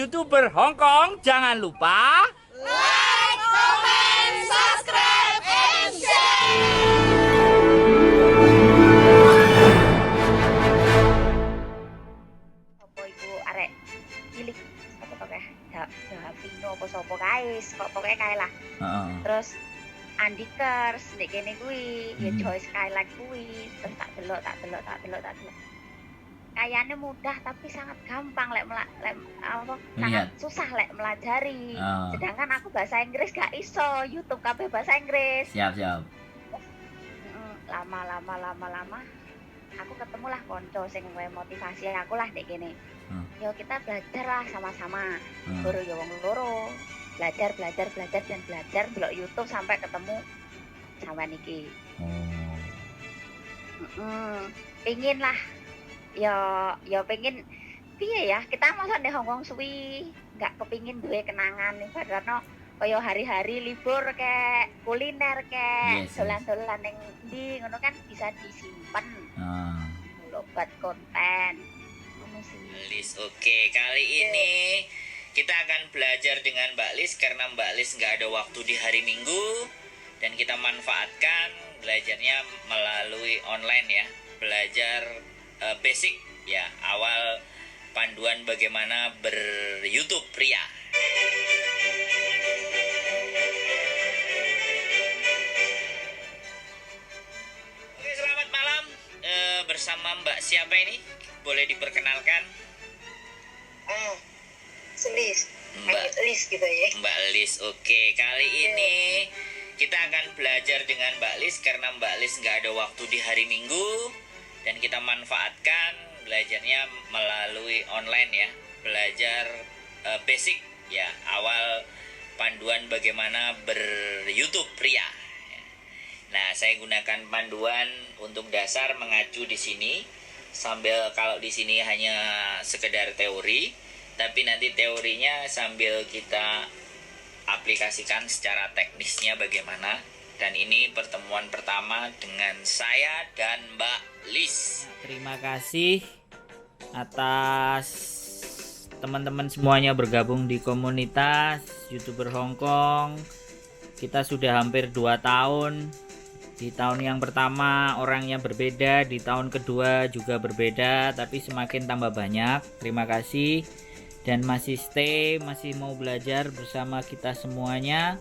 YouTuber Hong Kong. Jangan lupa like, comment, subscribe, and share. Apa iku arek cilik apa to kae? Davino apa sapa kae? Kok pokoke kae lah. Terus Andikers nek kene kuwi, ya Joy Skyline kuwi, terus tak delok. Kayaknya mudah tapi sangat gampang sangat susah lek melajari. Sedangkan aku bahasa Inggris gak iso, YouTube kabeh bahasa Inggris. Siap. Lama aku ketemulah konco sing motivasi aku lah nek kene. Yo kita belajar lah sama-sama. Guru yo wong loro. Belajar delok YouTube sampai ketemu sampean iki. Pengen lah. Ya pengen piye ya, kita masa di Hongkong suwi nggak kepingin duwe kenangan ibaratno kaya hari-hari libur kayak kuliner kayak dolan-dolan ning ndi ngono kan bisa disimpen. Buat konten. Lis, oke. Kali ini kita akan belajar dengan Mbak Lis karena Mbak Lis nggak ada waktu di hari Minggu dan kita manfaatkan belajarnya melalui online ya. Belajar basic ya, awal panduan bagaimana ber-YouTube pria. Oke, selamat malam. Bersama Mbak siapa ini? Boleh diperkenalkan? Lis. Mbak Lis gitu ya. Mbak Lis, oke. Kali ini kita akan belajar dengan Mbak Lis karena Mbak Lis nggak ada waktu di hari Minggu dan kita manfaatkan belajarnya melalui online ya. Belajar basic ya, awal panduan bagaimana ber-YouTube pria. Nah, saya gunakan panduan untuk dasar mengacu di sini. Sambil kalau di sini hanya sekedar teori, tapi nanti teorinya sambil kita aplikasikan secara teknisnya bagaimana. Dan ini pertemuan pertama dengan saya dan Mbak Lis. Terima kasih atas teman-teman semuanya bergabung di komunitas YouTuber Hong Kong. Kita sudah hampir 2 tahun. Di tahun yang pertama orangnya berbeda, di tahun kedua juga berbeda, tapi semakin tambah banyak. Terima kasih dan masih stay, masih mau belajar bersama kita semuanya.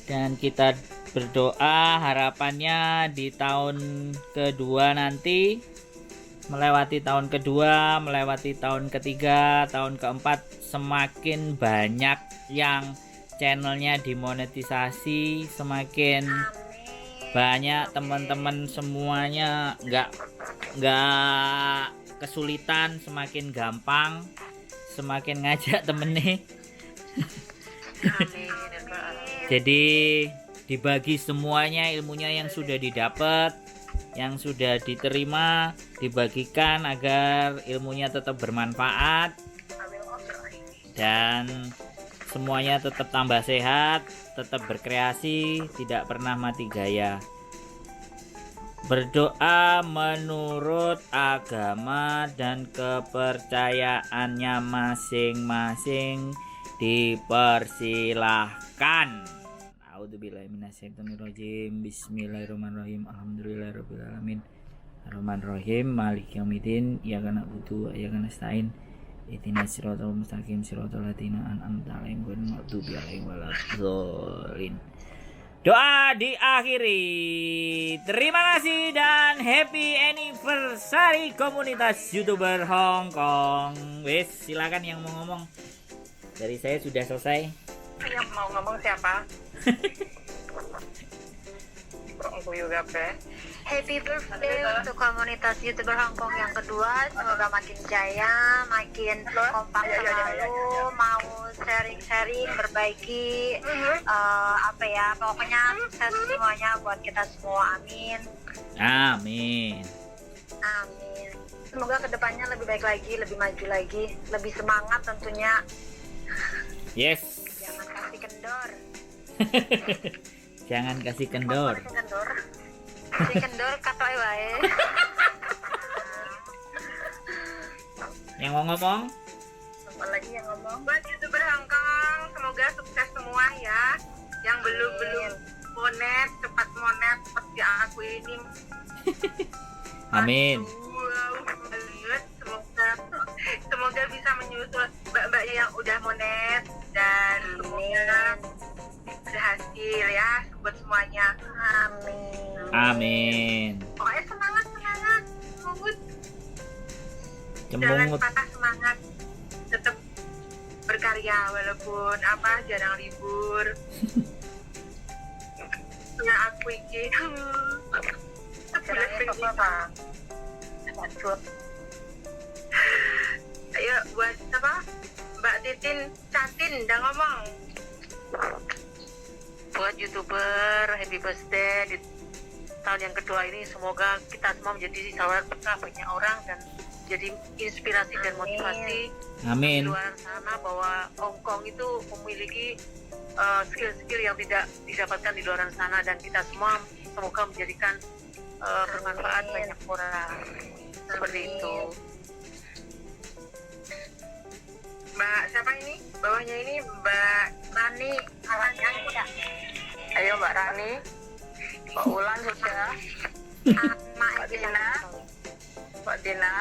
Dan kita berdoa harapannya di tahun kedua nanti, melewati tahun kedua, melewati tahun ketiga, tahun keempat, semakin banyak yang channelnya dimonetisasi, semakin banyak teman-teman semuanya nggak kesulitan, semakin gampang, semakin ngajak temennya. Jadi dibagi semuanya ilmunya yang sudah didapat, yang sudah diterima, dibagikan agar ilmunya tetap bermanfaat dan semuanya tetap tambah sehat, tetap berkreasi, tidak pernah mati gaya. Berdoa menurut agama dan kepercayaannya masing-masing dipersilahkan. A'udzubillahi minasyaitonirrajim. Bismillahirrahmanirrahim. Alhamdulillahirabbil alamin. Arrahmanirrahim. Maliki yaumiddin. Iyyaka na'budu wa iyyaka nasta'in. Ihdinas siratal mustaqim siratal ladzina an'amta 'alaihim ghairil maghdubi 'alaihim waladdallin. Doa diakhiri. Terima kasih dan happy anniversary komunitas YouTuber Hong Kong. Wes, silakan yang mau ngomong. Dari saya sudah selesai. Yang mau ngomong siapa? Aku juga Happy birthday untuk komunitas YouTuber Hong Kong yang kedua. Semoga makin jaya, makin kompak selalu, mau sharing-sharing, berbagi, pokoknya sukses semuanya buat kita semua. Amin. Amin. Amin. Semoga kedepannya lebih baik lagi, lebih maju lagi, lebih semangat tentunya. Yes. Jangan kasih kendor. Jangan kasih kendor. Si kendor katoy wae. Yang mau ngomong? Apa lagi yang ngomong? Buat YouTuber Hongkong, semoga sukses semua ya. Yang belum monet, cepat monet seperti aku ini. Amin. Wow, banget. Semoga bisa menyusul mbak-mbak yang udah monet dan semoga berhasil ya buat semuanya. Amin. Amin. Pokoknya semangat. Jangan Cemungut. patah semangat. Tetap berkarya walaupun jarang libur. Ya aku iki. Sebulan apa? Ayo buat Mbak Titin Catin udah ngomong. Buat YouTuber, happy birthday di tahun yang kedua ini, semoga kita semua menjadi sahabat banyak orang dan jadi inspirasi dan motivasi di Amin. luar sana bahwa Hongkong itu memiliki skill-skill yang tidak didapatkan di luar sana, dan kita semua semoga menjadikan bermanfaat banyak orang. Seperti itu. Mbak siapa ini? Bawahnya ini Mbak Rani. Ayo Mbak Rani. Mbak Ulan sudah. Mbak Dina. Mbak Dina.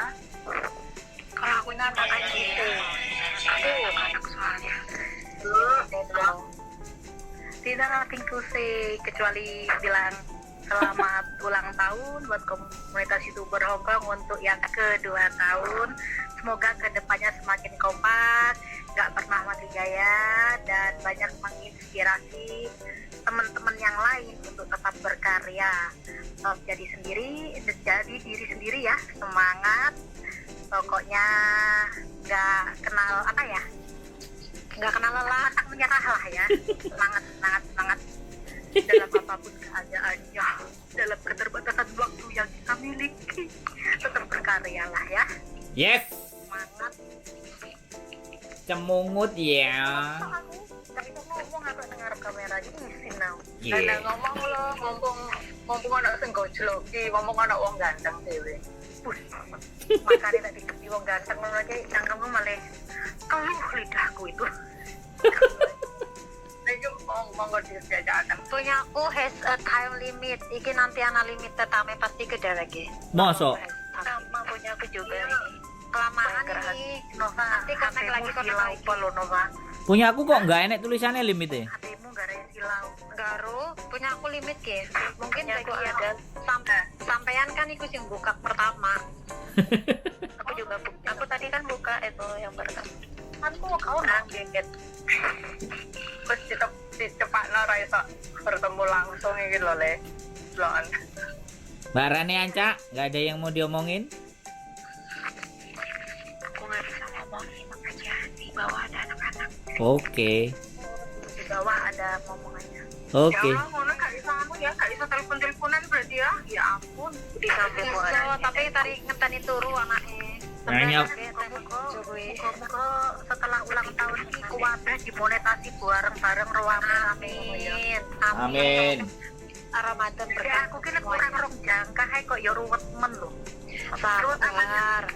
Kalau aku nama gitu. Aduh, anak soalnya. Tidak nothing to say kecuali bilang selamat ulang tahun buat komunitas YouTuber Hongkong untuk yang kedua tahun. Semoga kedepannya semakin kompak, nggak pernah mati gaya, dan banyak menginspirasi teman-teman yang lain untuk tetap berkarya. Jadi diri sendiri ya, semangat. Pokoknya nggak kenal lelah, tak menyerah lah ya. Semangat dalam apapun keadaannya, dalam keterbatasan waktu yang kita miliki, tetap berkarya lah ya. Yes. Semangat. Cemungut ya. Aku nggak bisa ngomong, aku dengar kamera isi now. Iya. Ada ngomong lo, ngomong anak sing gojlok ki, ngomong anak wong ganteng dhewe. Makanya tadi di wong ganteng lagi cangkemku malah keluh lidahku itu. Lagi ngomong kok diajakan. Punya aku has a time limit. Iki nanti ana limit tetame pasti keda lagi. Mosok. Sama punya aku juga ini. Kelamaan ini. Nova, nanti connect lagi Silau polo Nova. Punya aku kok nggak enak tulisannya limitnya. HPmu gak ada silau. Garu, punya aku limit ke. Mungkin Punya aku bagi ada. sampean kan ikut yang buka pertama. Aku juga buka. Aku tadi kan buka itu yang pertama. Aku mau kau Kaget. Terus dicepakno ra iso bertemu langsung iki lho Le. Loan. Mbak Rani Anca, nggak ada yang mau diomongin? Aku nggak bisa ngomongin makanya di bawah ada anak-anak. Oke. Di bawah ada ngomongannya. Oke. Ya, ngono gak iso anu ya, gak iso telepon-teleponan berarti ya. Ya ampun. Di samping tapi tadi ngenteni turu anaknya. Nanya. Muka-muka setelah ulang tahun ini kuwabeh dimonetasi bareng-bareng ruangan. Amin. Amin. Ramadan Ya berkah. aku kira kurang rong jangka hai kok ya ruwet men lho. Sabar.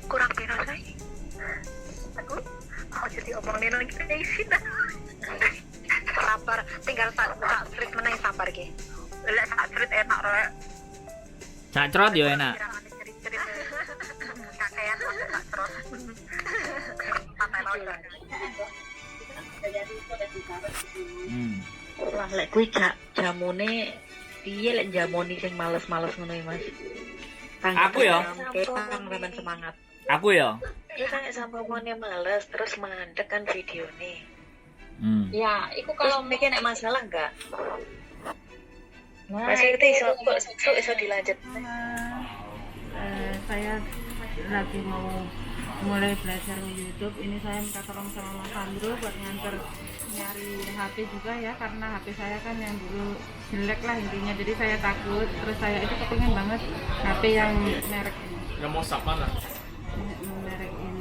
Kurang piro say? Aku mau jadi omongin lagi isi dah. Sabar. Tinggal tak buka street meneh sabar ki. Lek sak cerit enak rek. Cacrot yo enak. Cerit-cerit. Kakean sak terus. Pakai loyo. Lah lek kuwi jamune piye lek jamoni sing males-males ngono iki, Mas? Aku ya? Sampeyan semangat. Aku ya. Ya kan sampamane males terus mandek kan videone. Ya, iku Kalau mikir nek masalah enggak? Mas itu iso dilanjut. Saya lagi mau mulai belajar YouTube. Ini saya minta tolong sama Mas Sandro buat nyari HP juga ya, karena HP saya kan yang dulu jelek lah intinya, jadi saya takut. Terus saya itu kepingin banget HP yang merek ini. Yang mau siapa lah? Merek ini